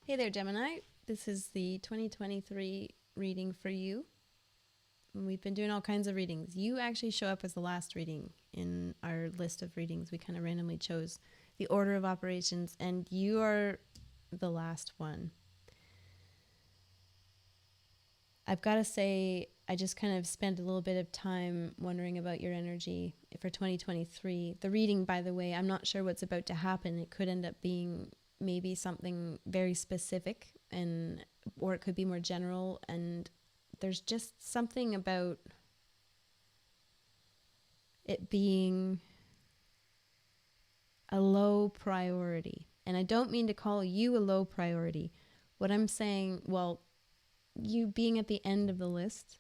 Hey there, Gemini. This is the 2023 reading for you. We've been doing all kinds of readings. You actually show up as the last reading in our list of readings. We kind of randomly chose the order of operations, and you are the last one. I've got to say, I just kind of spent a little bit of time wondering about your energy for 2023. The reading, by the way, I'm not sure what's about to happen. It could end up being maybe something very specific, or it could be more general, and there's just something about it being a low priority. And I don't mean to call you a low priority. What I'm saying, well, you being at the end of the list,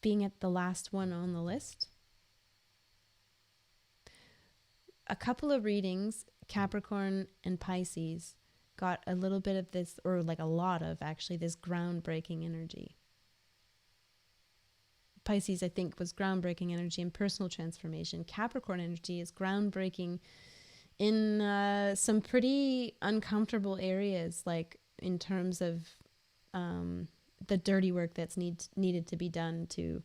being at the last one on the list. A couple of readings, Capricorn and Pisces, got a little bit of this, or like a lot of actually, this groundbreaking energy. Pisces, I think, was groundbreaking energy and personal transformation. Capricorn energy is groundbreaking in some pretty uncomfortable areas, like in terms of the dirty work that's needed to be done to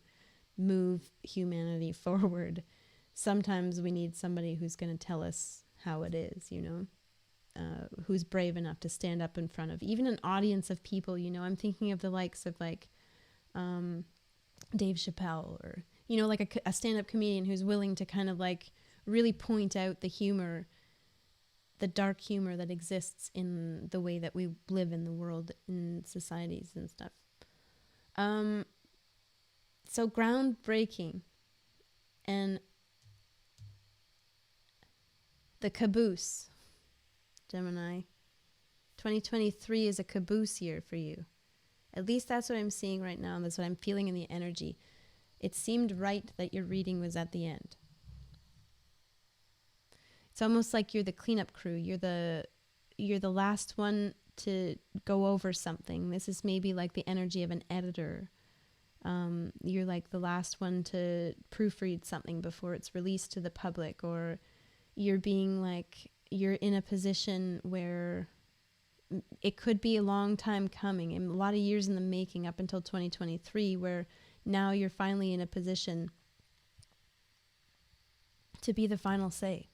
move humanity forward. Sometimes we need somebody who's going to tell us how it is, who's brave enough to stand up in front of even an audience of people. I'm thinking of the likes of like Dave Chappelle, or, like a stand-up comedian who's willing to kind of like really point out the humor, the dark humor that exists in the way that we live in the world, in societies and stuff. So groundbreaking. And the caboose, Gemini. 2023 is a caboose year for you. At least that's what I'm seeing right now. That's what I'm feeling in the energy. It seemed right that your reading was at the end. It's almost like you're the cleanup crew. You're the last one to go over something. This is maybe like the energy of an editor. You're like the last one to proofread something before it's released to the public, or you're in a position where it could be a long time coming and a lot of years in the making up until 2023, where now you're finally in a position to be the final say.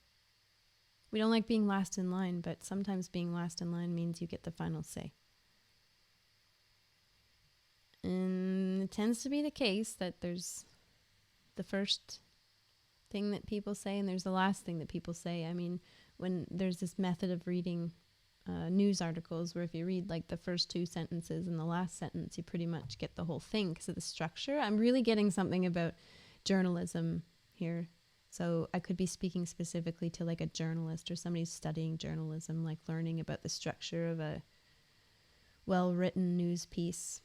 We don't like being last in line, but sometimes being last in line means you get the final say. And it tends to be the case that there's the first thing that people say and there's the last thing that people say. I mean, when there's this method of reading news articles where if you read like the first two sentences and the last sentence, you pretty much get the whole thing because of the structure. I'm really getting something about journalism here. So I could be speaking specifically to like a journalist or somebody studying journalism, like learning about the structure of a well-written news piece.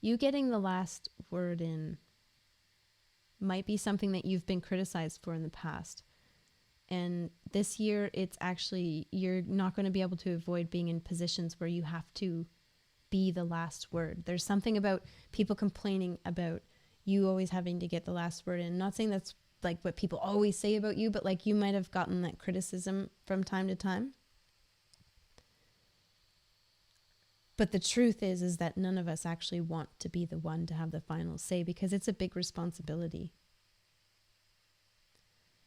You getting the last word in might be something that you've been criticized for in the past. And this year, it's actually, you're not going to be able to avoid being in positions where you have to be the last word. There's something about people complaining about you always having to get the last word in. Not saying that's like what people always say about you, but like you might have gotten that criticism from time to time. But the truth is that none of us actually want to be the one to have the final say, because it's a big responsibility.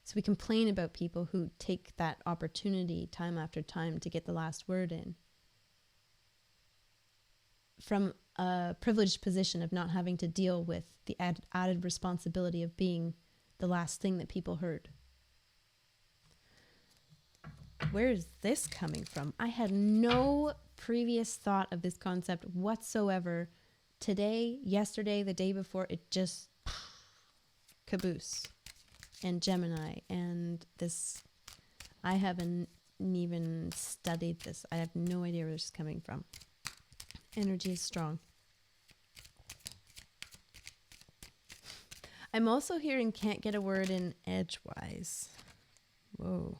So we complain about people who take that opportunity time after time to get the last word in, from a privileged position of not having to deal with the added responsibility of being the last thing that people heard. Where is this coming from? I had no previous thought of this concept whatsoever. Today, yesterday, the day before, it just caboose. And Gemini, and this, I haven't even studied this. I have no idea where this is coming from. Energy is strong. I'm also hearing can't get a word in edgewise. Whoa.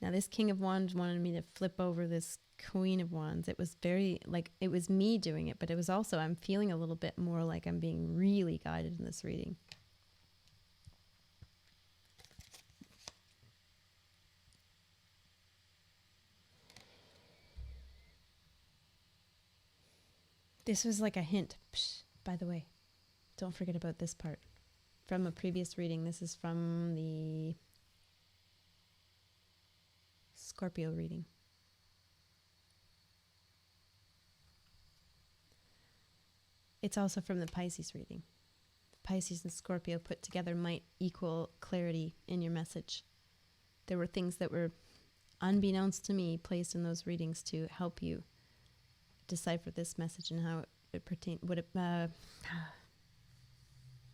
Now this King of Wands wanted me to flip over this Queen of Wands. It was very, like, it was me doing it, but it was also, I'm feeling a little bit more like I'm being really guided in this reading. This was like a hint. Psh, by the way, don't forget about this part. From a previous reading, this is from the Scorpio reading. It's also from the Pisces reading. Pisces and Scorpio put together might equal clarity in your message. There were things that were, unbeknownst to me, placed in those readings to help you decipher this message and how it pertains.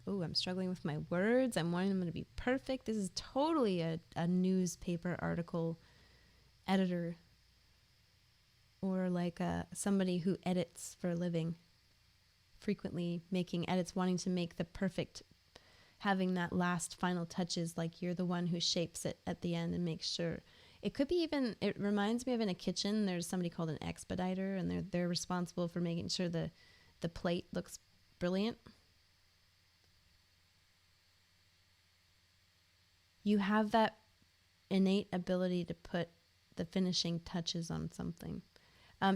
I'm struggling with my words. I'm wanting them to be perfect. This is totally a newspaper article editor, or like somebody who edits for a living, frequently making edits, wanting to make the perfect, having that last final touches, like you're the one who shapes it at the end and makes sure. It could be even, it reminds me of in a kitchen, there's somebody called an expediter, and they're responsible for making sure the plate looks brilliant. You have that innate ability to put the finishing touches on something.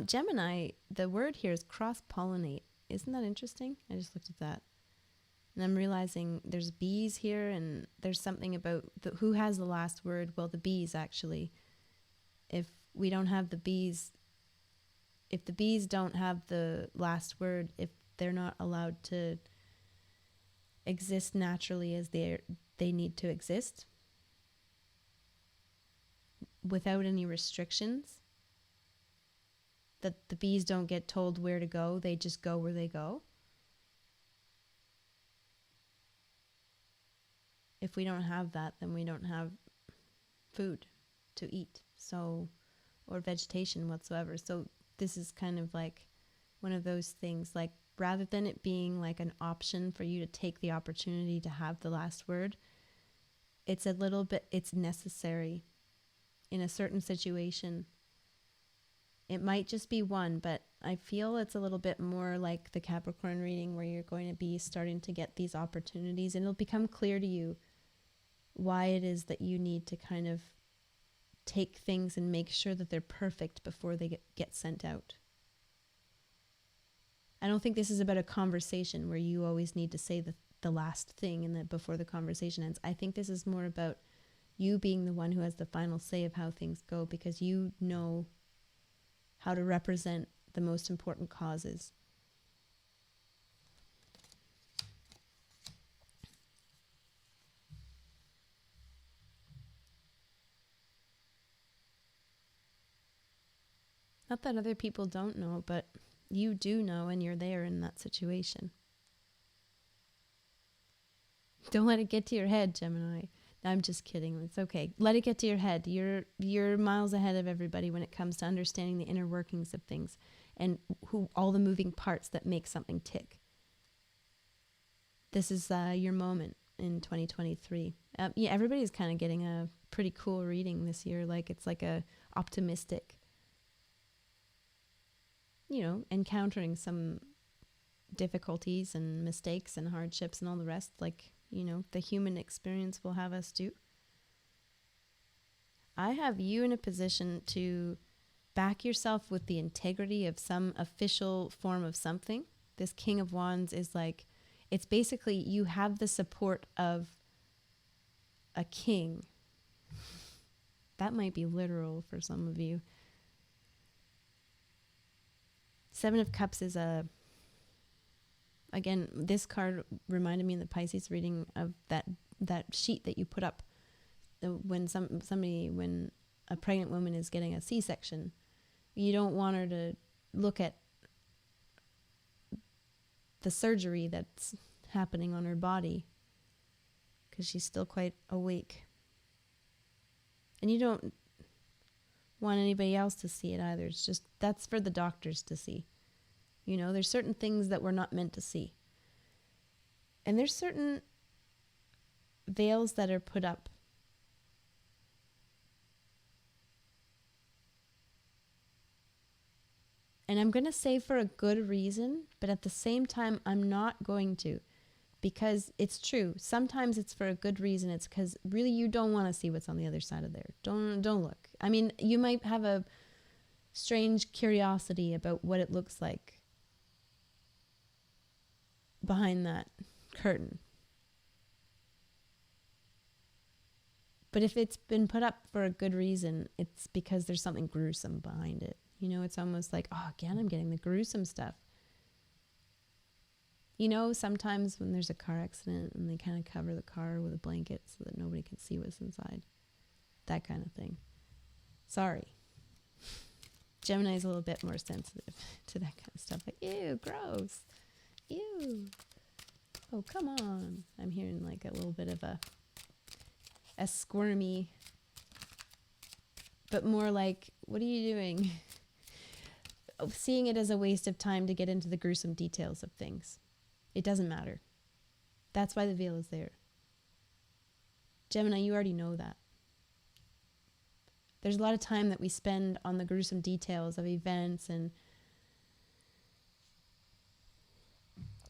Gemini, the word here is cross-pollinate. Isn't that interesting? I just looked at that. And I'm realizing there's bees here, and there's something about who has the last word. Well, the bees, actually. If we don't have the bees, if the bees don't have the last word, if they're not allowed to exist naturally as they need to exist, without any restrictions, that the bees don't get told where to go, they just go where they go. If we don't have that, then we don't have food to eat, so, or vegetation whatsoever. So this is kind of like one of those things, like rather than it being like an option for you to take the opportunity to have the last word, it's a little bit, it's necessary in a certain situation. It might just be one, but I feel it's a little bit more like the Capricorn reading, where you're going to be starting to get these opportunities, and it'll become clear to you why it is that you need to kind of take things and make sure that they're perfect before they get sent out. I don't think this is about a conversation where you always need to say the last thing and before the conversation ends. I think this is more about you being the one who has the final say of how things go, because you know how to represent the most important causes. Not that other people don't know, but you do know, and you're there in that situation. Don't let it get to your head, Gemini. I'm just kidding. It's okay. Let it get to your head. You're miles ahead of everybody when it comes to understanding the inner workings of things and all the moving parts that make something tick. This is your moment in 2023. Everybody's kind of getting a pretty cool reading this year. Like it's like a optimistic, encountering some difficulties and mistakes and hardships and all the rest, like, the human experience will have us do. I have you in a position to back yourself with the integrity of some official form of something. This King of Wands is like, it's basically you have the support of a king. That might be literal for some of you. Seven of Cups is again, this card reminded me in the Pisces reading of that sheet that you put up when when a pregnant woman is getting a C-section. You don't want her to look at the surgery that's happening on her body because she's still quite awake. And you don't want anybody else to see it either. It's just, that's for the doctors to see. There's certain things that we're not meant to see. And there's certain veils that are put up. And I'm going to say for a good reason, but at the same time, I'm not going to. Because it's true. Sometimes it's for a good reason. It's because really you don't want to see what's on the other side of there. Don't look. I mean, you might have a strange curiosity about what it looks like. behind that curtain. But if it's been put up for a good reason, it's because there's something gruesome behind it. You know, it's almost like, oh, again, I'm getting the gruesome stuff. You know, sometimes when there's a car accident and they kind of cover the car with a blanket so that nobody can see what's inside. That kind of thing. Sorry. Gemini's a little bit more sensitive to that kind of stuff. Like, ew, gross. Ew. Oh, come on. I'm hearing like a little bit of a squirmy, but more like, what are you doing? Seeing it as a waste of time to get into the gruesome details of things. It doesn't matter. That's why the veil is there. Gemini, you already know that. There's a lot of time that we spend on the gruesome details of events and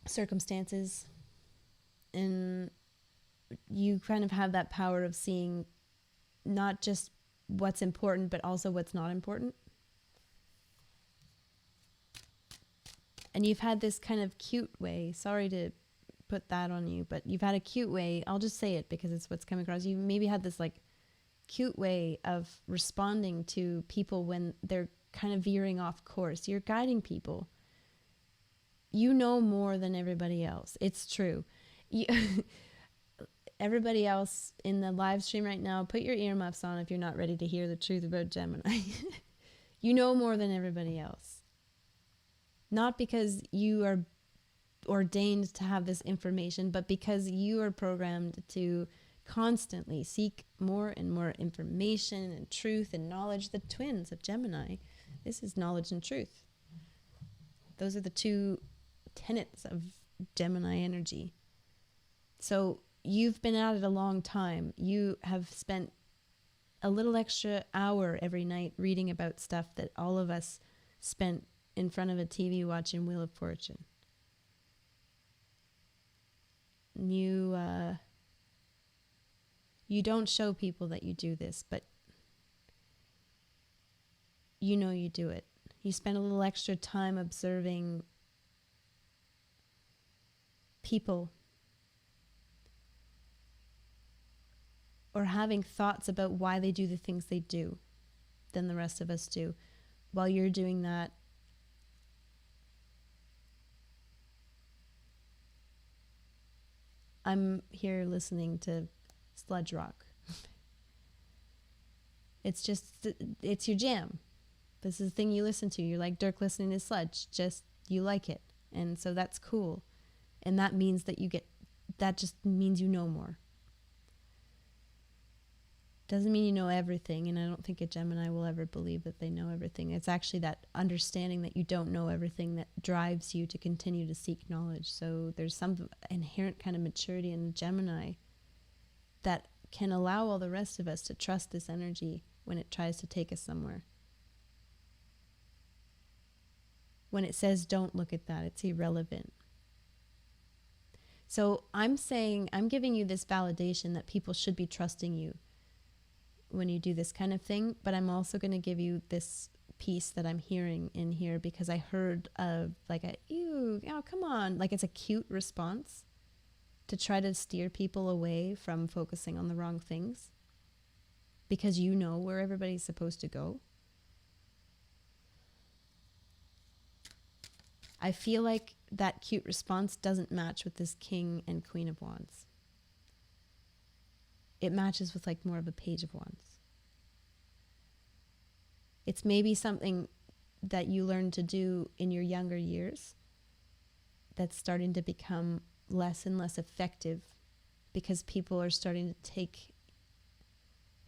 circumstances. And you kind of have that power of seeing not just what's important, but also what's not important. And you've had this kind of cute way, sorry to put that on you, but you've had a cute way, I'll just say it because it's what's coming across. You maybe had this like cute way of responding to people when they're kind of veering off course. You're guiding people. You know more than everybody else. It's true. Everybody else in the live stream right now, put your earmuffs on if you're not ready to hear the truth about Gemini. You know more than everybody else. Not because you are ordained to have this information, but because you are programmed to constantly seek more and more information and truth and knowledge. The twins of Gemini, this is knowledge and truth. Those are the two tenets of Gemini energy. So you've been at it a long time. You have spent a little extra hour every night reading about stuff that all of us spent in front of a TV watching Wheel of Fortune. You don't show people that you do this, but you know you do it. You spend a little extra time observing people or having thoughts about why they do the things they do than the rest of us do. While you're doing that, I'm here listening to sludge rock. It's your jam. This is the thing you listen to. You're like Dirk listening to sludge. Just, you like it. And so that's cool. And that means that just means you know more. Doesn't mean you know everything, and I don't think a Gemini will ever believe that they know everything. It's actually that understanding that you don't know everything that drives you to continue to seek knowledge. So there's some inherent kind of maturity in Gemini that can allow all the rest of us to trust this energy when it tries to take us somewhere. When it says, don't look at that, it's irrelevant. So I'm giving you this validation that people should be trusting you when you do this kind of thing, but I'm also going to give you this piece that I'm hearing in here because I heard ew, oh, come on. Like it's a cute response to try to steer people away from focusing on the wrong things because you know where everybody's supposed to go. I feel like that cute response doesn't match with this King and Queen of Wands. It matches with like more of a Page of Wands. It's maybe something that you learned to do in your younger years that's starting to become less and less effective because people are starting to take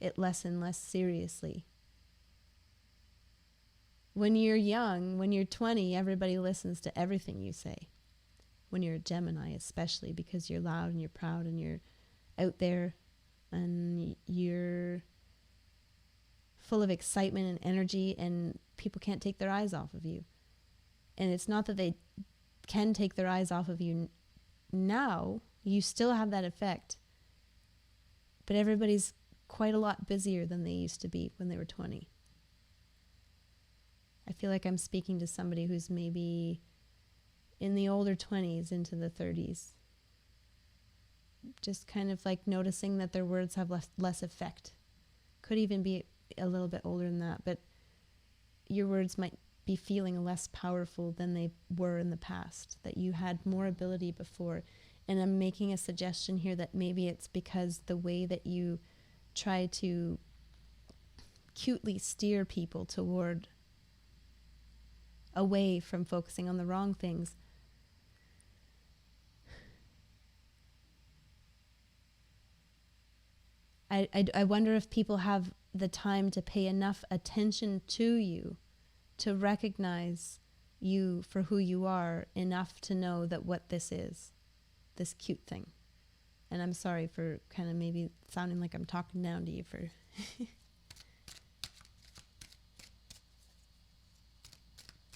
it less and less seriously. When you're young, when you're 20, everybody listens to everything you say. When you're a Gemini, especially because you're loud and you're proud and you're out there and you're full of excitement and energy and people can't take their eyes off of you. And it's not that they can take their eyes off of you now, you still have that effect. But everybody's quite a lot busier than they used to be when they were 20. I feel like I'm speaking to somebody who's maybe in the older 20s into the 30s. Just kind of like noticing that their words have less effect. Could even be a little bit older than that, but your words might be feeling less powerful than they were in the past, that you had more ability before. And I'm making a suggestion here that maybe it's because the way that you try to cutely steer people toward away from focusing on the wrong things. I wonder if people have the time to pay enough attention to you to recognize you for who you are, enough to know that what this is, this cute thing. And I'm sorry for kind of maybe sounding like I'm talking down to you for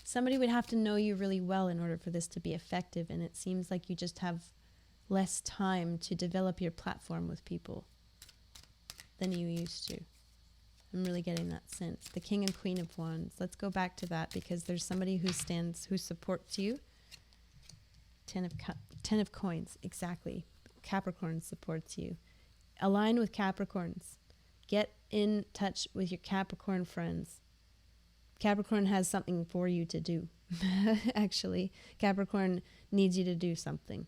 somebody would have to know you really well in order for this to be effective, and it seems like you just have less time to develop your platform with people than you used to. I'm really getting that sense. The King and Queen of Wands. Let's go back to that, because there's somebody who supports you. Ten of Coins, exactly. Capricorn supports you. Align with Capricorns. Get in touch with your Capricorn friends. Capricorn has something for you to do. Actually, Capricorn needs you to do something,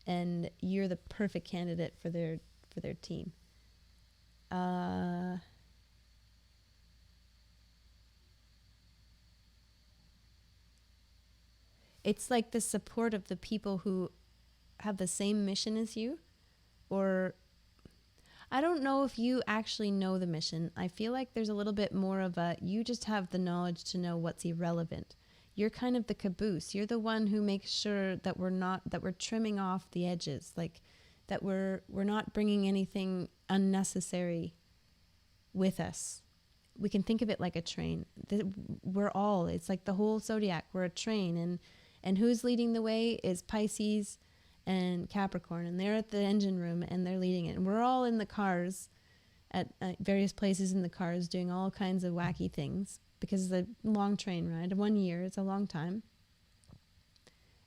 and you're the perfect candidate for their team. It's like the support of the people who have the same mission as you, or I don't know if you actually know the mission. I feel like there's a little bit more of you just have the knowledge to know what's irrelevant. You're kind of the caboose. You're the one who makes sure that we're trimming off the edges, like that we're not bringing anything unnecessary with us. We can think of it like a train. It's like the whole zodiac. We're a train, and who's leading the way is Pisces and Capricorn, and they're at the engine room and they're leading it. And we're all in the cars at various places in the cars doing all kinds of wacky things, because it's a long train ride. 1 year, it's a long time.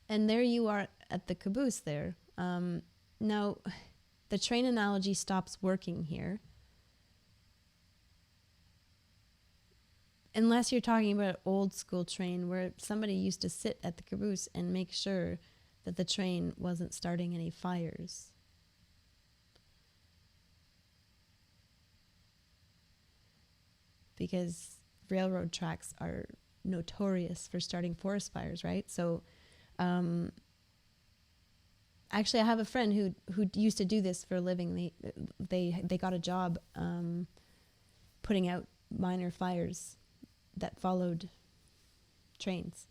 And there you are at the caboose there. Now, the train analogy stops working here. Unless you're talking about an old school train where somebody used to sit at the caboose and make sure that the train wasn't starting any fires. Because railroad tracks are notorious for starting forest fires, right? So actually I have a friend who used to do this for a living. They got a job putting out minor fires that followed trains.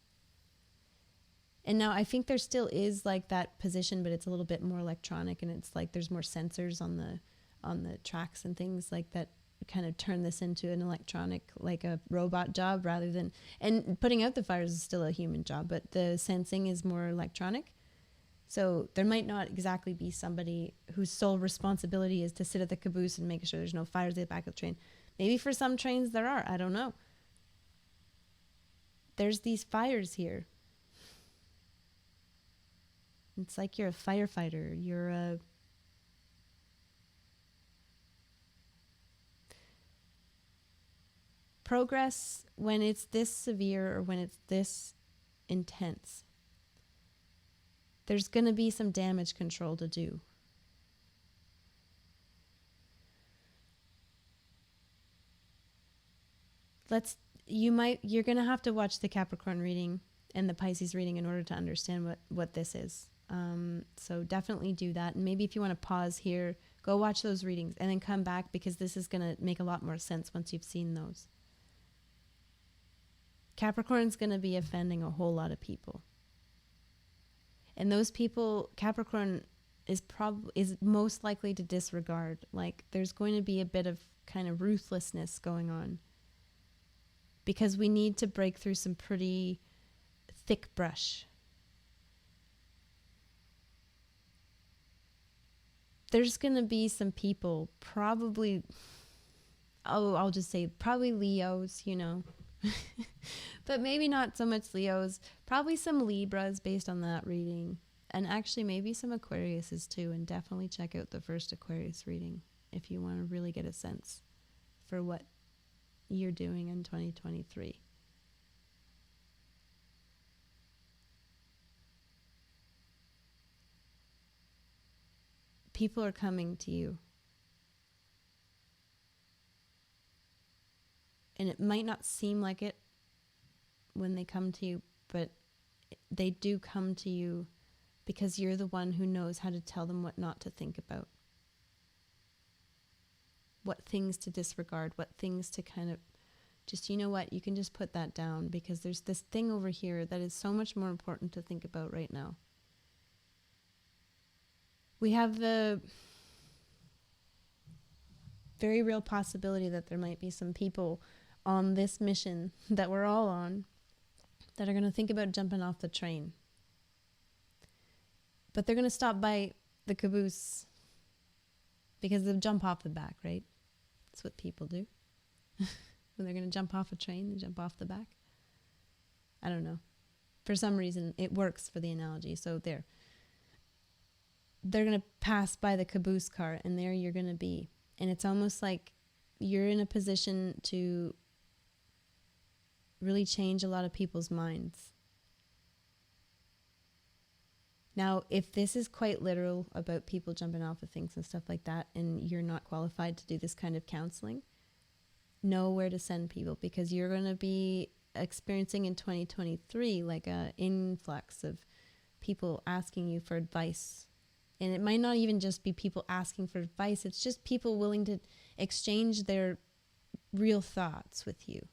And now I think there still is like that position, but it's a little bit more electronic, and it's like there's more sensors on the tracks and things like that kind of turn this into an electronic, like a robot job rather than, and putting out the fires is still a human job, but the sensing is more electronic. So there might not exactly be somebody whose sole responsibility is to sit at the caboose and make sure there's no fires at the back of the train. Maybe for some trains there are, I don't know. There's these fires here. It's like you're a firefighter. You're a progress when it's this severe or when it's this intense. There's going to be some damage control to do. You're going to have to watch the Capricorn reading and the Pisces reading in order to understand what this is. So definitely do that. And maybe if you want to pause here, go watch those readings and then come back, because this is going to make a lot more sense once you've seen those. Capricorn's going to be offending a whole lot of people. And those people, Capricorn is most likely to disregard. Like there's going to be a bit of kind of ruthlessness going on, because we need to break through some pretty thick brush. There's going to be some people, probably, I'll just say probably Leos, But maybe not so much Leos. Probably some Libras based on that reading. And actually maybe some Aquariuses too. And definitely check out the first Aquarius reading if you want to really get a sense for what you're doing in 2023. People are coming to you. And it might not seem like it when they come to you, but they do come to you because you're the one who knows how to tell them what not to think about. What things to disregard, what things to kind of just, you know what, you can just put that down because there's this thing over here that is so much more important to think about right now. We have the very real possibility that there might be some people on this mission that we're all on that are going to think about jumping off the train. But they're going to stop by the caboose because they'll jump off the back, right? That's what people do. When they're going to jump off a train, they jump off the back. I don't know. For some reason, it works for the analogy. So they're going to pass by the caboose car, and there you're going to be. And it's almost like you're in a position to really change a lot of people's minds. Now, if this is quite literal about people jumping off of things and stuff like that, and you're not qualified to do this kind of counseling, know where to send people, because you're going to be experiencing in 2023 like an influx of people asking you for advice. And it might not even just be people asking for advice. It's just people willing to exchange their real thoughts with you.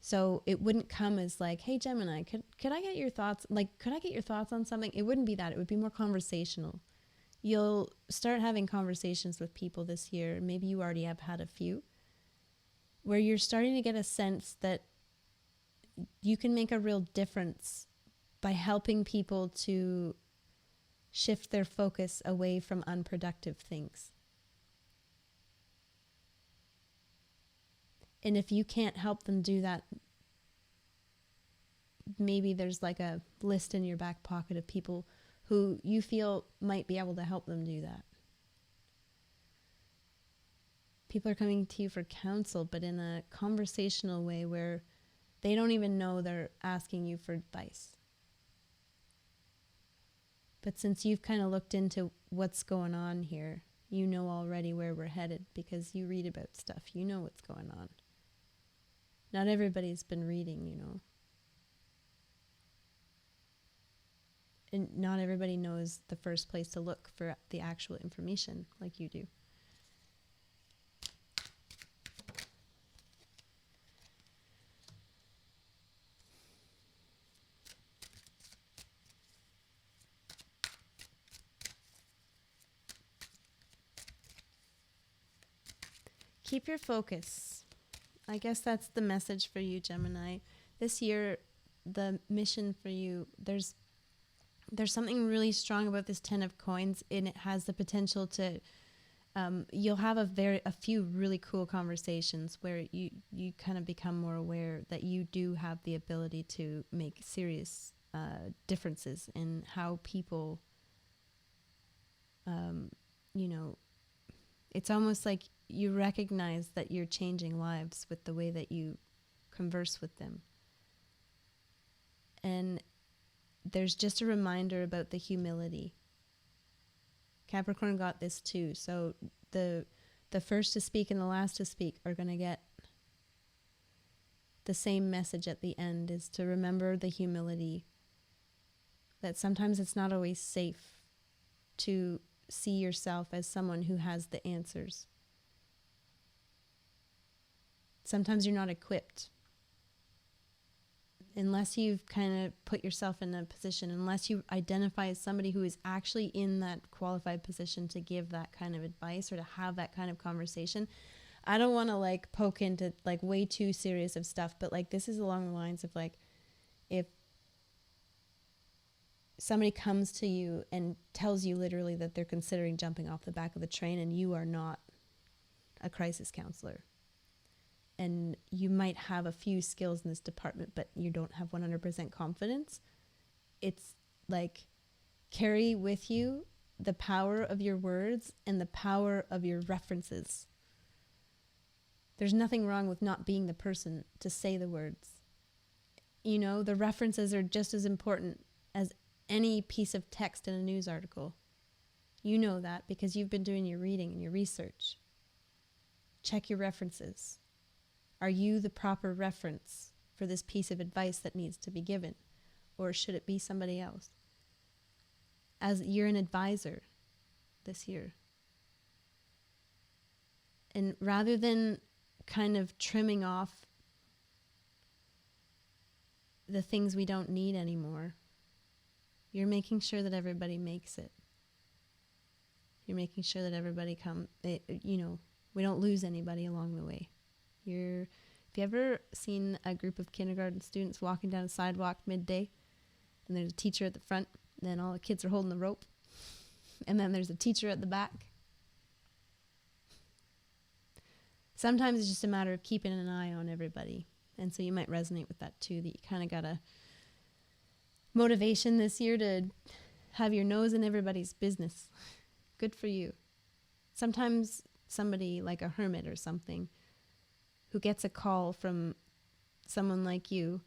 So it wouldn't come as like, hey, Gemini, could I get your thoughts? Like, could I get your thoughts on something? It wouldn't be that. It would be more conversational. You'll start having conversations with people this year. Maybe you already have had a few, where you're starting to get a sense that you can make a real difference by helping people to shift their focus away from unproductive things. And if you can't help them do that, maybe there's like a list in your back pocket of people who you feel might be able to help them do that. People are coming to you for counsel, but in a conversational way where they don't even know they're asking you for advice. But since you've kind of looked into what's going on here, you know already where we're headed because you read about stuff. You know what's going on. Not everybody's been reading, you know. And not everybody knows the first place to look for the actual information like you do. Keep your focus. I guess that's the message for you, Gemini. This year, the mission for you, there's something really strong about this 10 of coins, and it has the potential to, you'll have a few really cool conversations where you kind of become more aware that you do have the ability to make serious differences in how people, you know, it's almost like you recognize that you're changing lives with the way that you converse with them. And there's just a reminder about the humility. Capricorn got this too. So the first to speak and the last to speak are going to get the same message at the end, is to remember the humility, that sometimes it's not always safe to see yourself as someone who has the answers. Sometimes you're not equipped. Unless you've kind of put yourself in a position, unless you identify as somebody who is actually in that qualified position to give that kind of advice or to have that kind of conversation. I don't want to like poke into like way too serious of stuff, but like this is along the lines of like, if somebody comes to you and tells you literally that they're considering jumping off the back of the train and you are not a crisis counselor, and you might have a few skills in this department, but you don't have 100% confidence. It's like, carry with you the power of your words and the power of your references. There's nothing wrong with not being the person to say the words. You know, the references are just as important as any piece of text in a news article. You know that because you've been doing your reading and your research. Check your references. Are you the proper reference for this piece of advice that needs to be given? Or should it be somebody else? As you're an advisor this year. And rather than kind of trimming off the things we don't need anymore, you're making sure that everybody makes it. You're making sure that everybody we don't lose anybody along the way. If you ever seen a group of kindergarten students walking down a sidewalk midday, and there's a teacher at the front, and then all the kids are holding the rope, and then there's a teacher at the back. Sometimes it's just a matter of keeping an eye on everybody. And so you might resonate with that too, that you kind of got a motivation this year to have your nose in everybody's business. Good for you. Sometimes somebody like a hermit or something who gets a call from someone like you,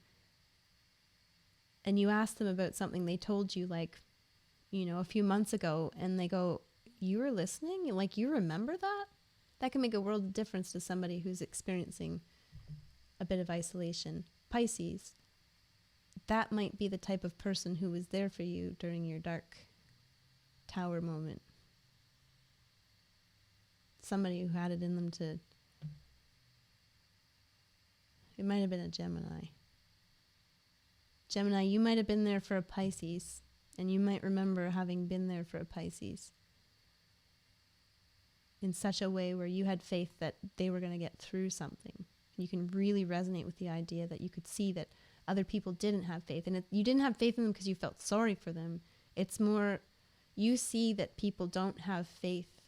and you ask them about something they told you a few months ago, and they go, "You were listening? Like, you remember that?" That can make a world of difference to somebody who's experiencing a bit of isolation. Pisces, that might be the type of person who was there for you during your dark tower moment. Somebody who had it in them to... It might have been a Gemini. Gemini, you might have been there for a Pisces, and you might remember having been there for a Pisces in such a way where you had faith that they were going to get through something. You can really resonate with the idea that you could see that other people didn't have faith. And you didn't have faith in them because you felt sorry for them. It's more, you see that people don't have faith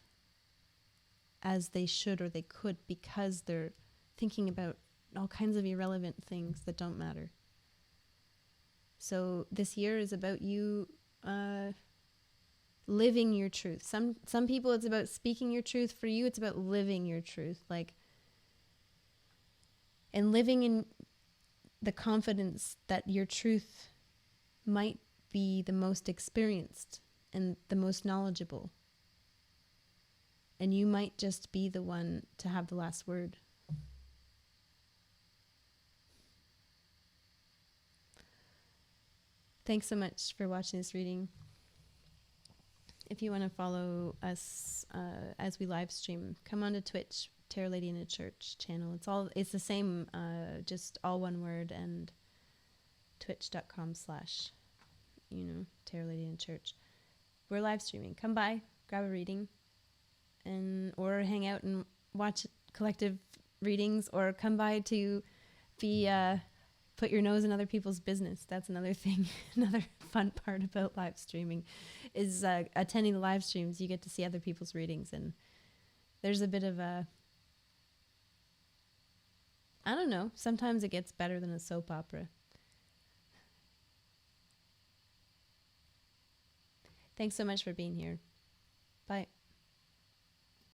as they should or they could because they're thinking about all kinds of irrelevant things that don't matter. So this year is about you living your truth. Some people it's about speaking your truth. For you, it's about living your truth. And living in the confidence that your truth might be the most experienced and the most knowledgeable. And you might just be the one to have the last word. Thanks so much for watching this reading. If you want to follow us as we live stream, come on to Twitch, Tarot Lady in a Church channel. It's the same, just all one word, and twitch.com/ Tarot Lady in a Church. We're live streaming. Come by, grab a reading, or hang out and watch collective readings, or come by to be put your nose in other people's business. That's another thing. Another fun part about live streaming is attending the live streams. You get to see other people's readings, and there's a bit of a, I don't know, sometimes it gets better than a soap opera. Thanks so much for being here. Bye.